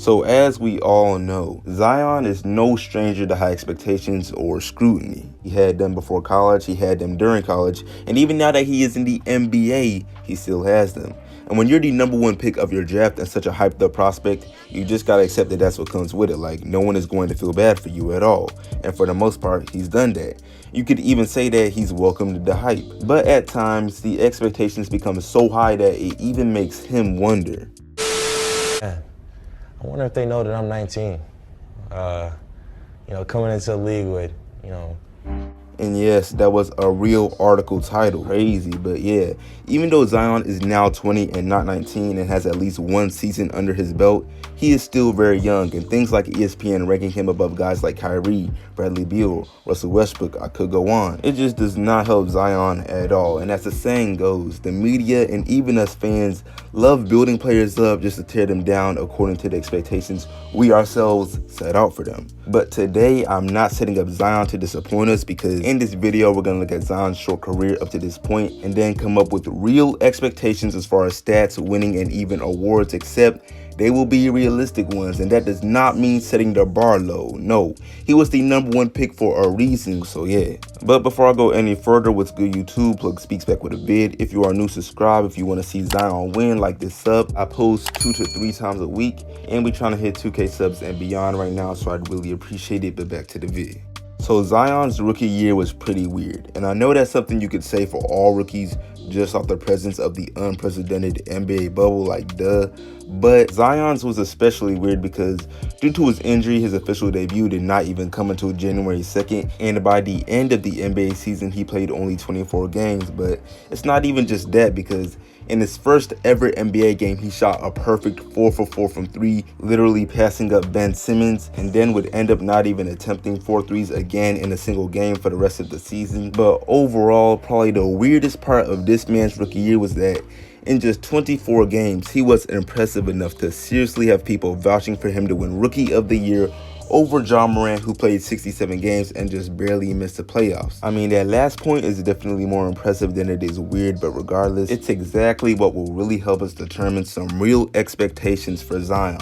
So as we all know, Zion is no stranger to high expectations or scrutiny. He had them before college, he had them during college, and even now that he is in the NBA, he still has them. And when you're the #1 pick of your draft and such a hyped up prospect, you just gotta accept that that's what comes with it. Like, no one is going to feel bad for you at all. And for the most part, he's done that. You could even say that he's welcomed the hype. But at times, the expectations become so high that it even makes him wonder. I wonder if they know that I'm 19. Coming into the league with, And yes, that was a real article title. Crazy, but yeah. Even though Zion is now 20 and not 19 and has at least one season under his belt, he is still very young, and things like ESPN ranking him above guys like Kyrie, Bradley Beal, Russell Westbrook, I could go on. It just does not help Zion at all. And as the saying goes, the media and even us fans love building players up just to tear them down according to the expectations we ourselves set out for them. But today, I'm not setting up Zion to disappoint us, because in this video, we're going to look at Zion's short career up to this point and then come up with real expectations as far as stats, winning, and even awards, except they will be realistic ones, and that does not mean setting the bar low. No, he was the #1 pick for a reason, so yeah. But before I go any further, what's good YouTube? Plug Speaks back with a vid. If you are new, subscribe. If you want to see Zion win, like this sub. I post 2 to 3 times a week, and we're trying to hit 2K subs and beyond right now, so I'd really appreciate it. But back to the vid. So Zion's rookie year was pretty weird, and I know that's something you could say for all rookies just off the presence of the unprecedented NBA bubble, like duh. But Zion's was especially weird because due to his injury, his official debut did not even come until January 2nd, and by the end of the NBA season, he played only 24 games. But it's not even just that, because in his first ever NBA game, he shot a perfect 4 for 4 from 3, literally passing up Ben Simmons, and then would end up not even attempting 4 threes again in a single game for the rest of the season. But overall, probably the weirdest part of this man's rookie year was that in just 24 games, he was impressive enough to seriously have people vouching for him to win Rookie of the Year over Ja Morant, who played 67 games and just barely missed the playoffs. I mean, that last point is definitely more impressive than it is weird, but regardless, it's exactly what will really help us determine some real expectations for Zion.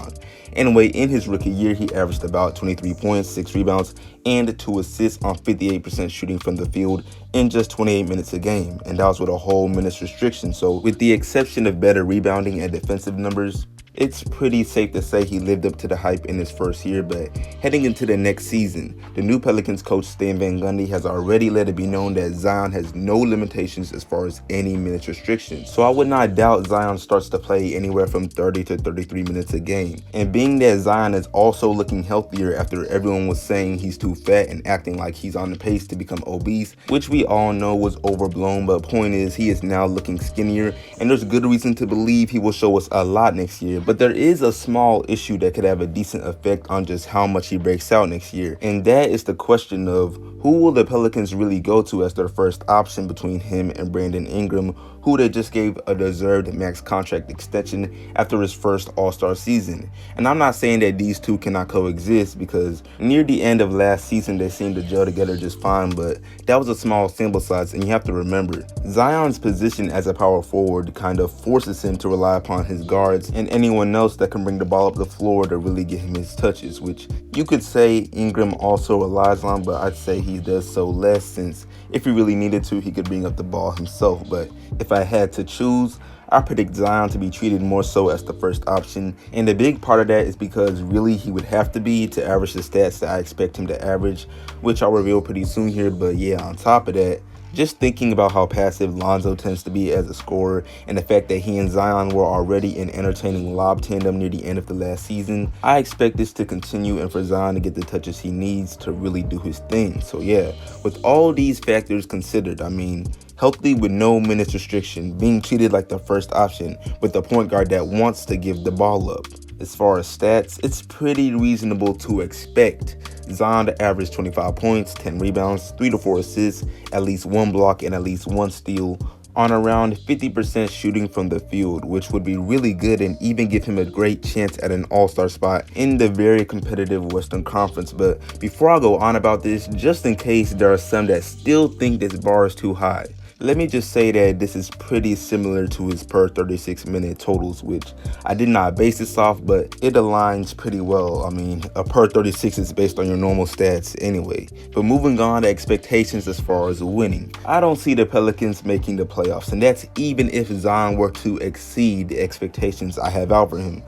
Anyway, in his rookie year, he averaged about 23 points, 6 rebounds, and 2 assists on 58% shooting from the field in just 28 minutes a game, and that was with a whole minutes restriction. So with the exception of better rebounding and defensive numbers, it's pretty safe to say he lived up to the hype in his first year. But heading into the next season, the new Pelicans coach Stan Van Gundy has already let it be known that Zion has no limitations as far as any minutes restrictions. So I would not doubt Zion starts to play anywhere from 30 to 33 minutes a game. And being that Zion is also looking healthier after everyone was saying he's too fat and acting like he's on the pace to become obese, which we all know was overblown, but point is he is now looking skinnier, and there's good reason to believe he will show us a lot next year. But there is a small issue that could have a decent effect on just how much he breaks out next year, and that is the question of who will the Pelicans really go to as their first option between him and Brandon Ingram, who they just gave a deserved max contract extension after his first All-Star season. And I'm not saying that these two cannot coexist, because near the end of last season they seemed to gel together just fine, but that was a small sample size, and you have to remember, Zion's position as a power forward kind of forces him to rely upon his guards and anyone else that can bring the ball up the floor to really get him his touches, which you could say Ingram also relies on, but I'd say he does so less, since if he really needed to, he could bring up the ball himself. But if I had to choose, I predict Zion to be treated more so as the first option, and a big part of that is because really he would have to be to average the stats that I expect him to average, which I'll reveal pretty soon here. But yeah, on top of that, just thinking about how passive Lonzo tends to be as a scorer, and the fact that he and Zion were already an entertaining lob tandem near the end of the last season, I expect this to continue and for Zion to get the touches he needs to really do his thing. So yeah, with all these factors considered, I mean, healthy with no minutes restriction, being treated like the first option with a point guard that wants to give the ball up. As far as stats, it's pretty reasonable to expect Zion to average 25 points, 10 rebounds, 3 to 4 assists, at least 1 block, and at least 1 steal on around 50% shooting from the field, which would be really good and even give him a great chance at an all-star spot in the very competitive Western Conference. But before I go on about this, just in case there are some that still think this bar is too high, Let me just say that this is pretty similar to his per 36 minute totals, which I did not base this off, but it aligns pretty well. I mean, a per 36 is based on your normal stats anyway. But moving on to expectations as far as winning, I don't see the Pelicans making the playoffs, and that's even if Zion were to exceed the expectations I have out for him.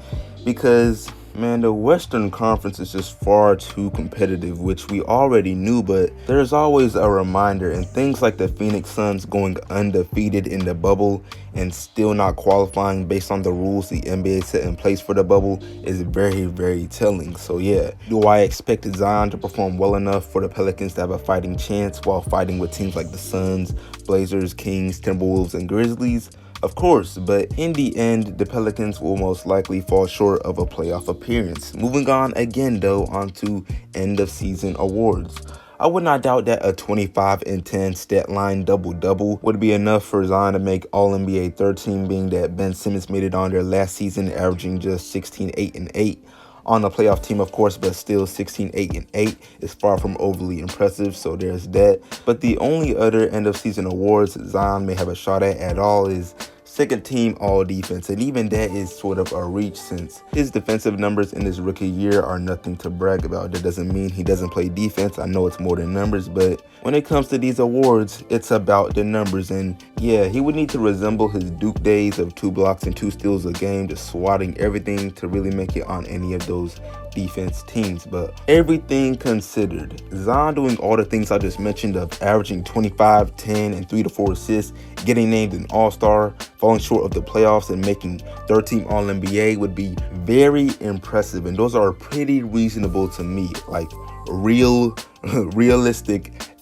Because, man, the Western Conference is just far too competitive, which we already knew, but there's always a reminder, and things like the Phoenix Suns going undefeated in the bubble and still not qualifying based on the rules the NBA set in place for the bubble is very, very telling. So yeah, do I expect Zion to perform well enough for the Pelicans to have a fighting chance while fighting with teams like the Suns, Blazers, Kings, Timberwolves, and Grizzlies? Of course, but in the end, the Pelicans will most likely fall short of a playoff appearance. Moving on again though, onto end of season awards. I would not doubt that a 25 and 10 stat line double-double would be enough for Zion to make All-NBA third team, being that Ben Simmons made it on their last season averaging just 16, 8, and 8. On a playoff team, of course, but still 16, 8, and 8 is far from overly impressive, so there's that. But the only other end of season awards Zion may have a shot at all is second team all defense, and even that is sort of a reach since his defensive numbers in his rookie year are nothing to brag about. That doesn't mean he doesn't play defense. I know it's more than numbers, but when it comes to these awards, it's about the numbers. And yeah, he would need to resemble his Duke days of 2 blocks and 2 steals a game, just swatting everything to really make it on any of those defense teams. But everything considered, Zion doing all the things I just mentioned of averaging 25, 10, and 3 to 4 assists, getting named an All-Star, falling short of the playoffs, and making third team All-NBA would be very impressive. And those are pretty reasonable to me, like realistic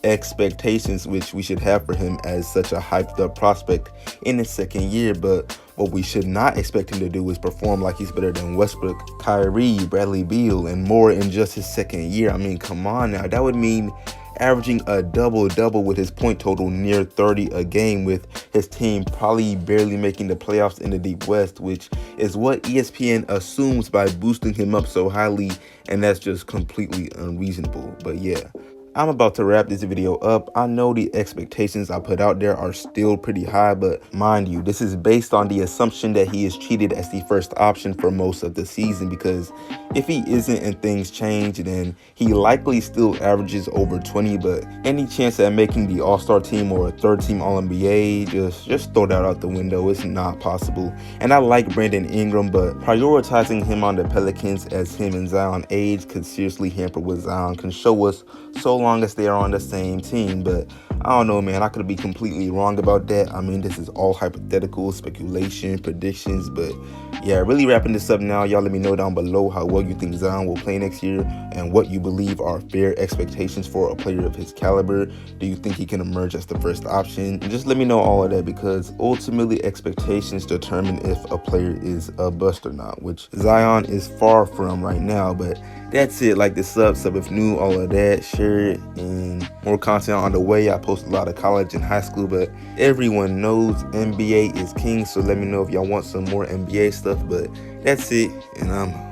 expectations which we should have for him as such a hyped up prospect in his second year. But what we should not expect him to do is perform like he's better than Westbrook, Kyrie, Bradley Beal, and more in just his second year. I mean, come on now. That would mean averaging a double-double with his point total near 30 a game, with his team probably barely making the playoffs in the Deep West, which is what ESPN assumes by boosting him up so highly, and that's just completely unreasonable. But yeah, I'm about to wrap this video up. I know the expectations I put out there are still pretty high, but mind you, this is based on the assumption that he is treated as the first option for most of the season, because if he isn't and things change, then he likely still averages over 20, but any chance at making the All-Star team or a third team All-NBA, just throw that out the window. It's not possible. And I like Brandon Ingram, but prioritizing him on the Pelicans as him and Zion age could seriously hamper what Zion can show us so long as they are on the same team. But I don't know, man. I could be completely wrong about that. I mean, this is all hypothetical, speculation, predictions. But yeah, really wrapping this up now. Y'all let me know down below how well you think Zion will play next year and what you believe are fair expectations for a player of his caliber. Do you think he can emerge as the first option? And just let me know all of that, because ultimately expectations determine if a player is a bust or not, which Zion is far from right now. But that's it. Like the sub if new, all of that, share it, and more content on the way. I post a lot of college and high school, but everyone knows NBA is king, so let me know if y'all want some more NBA stuff. But that's it, and I'm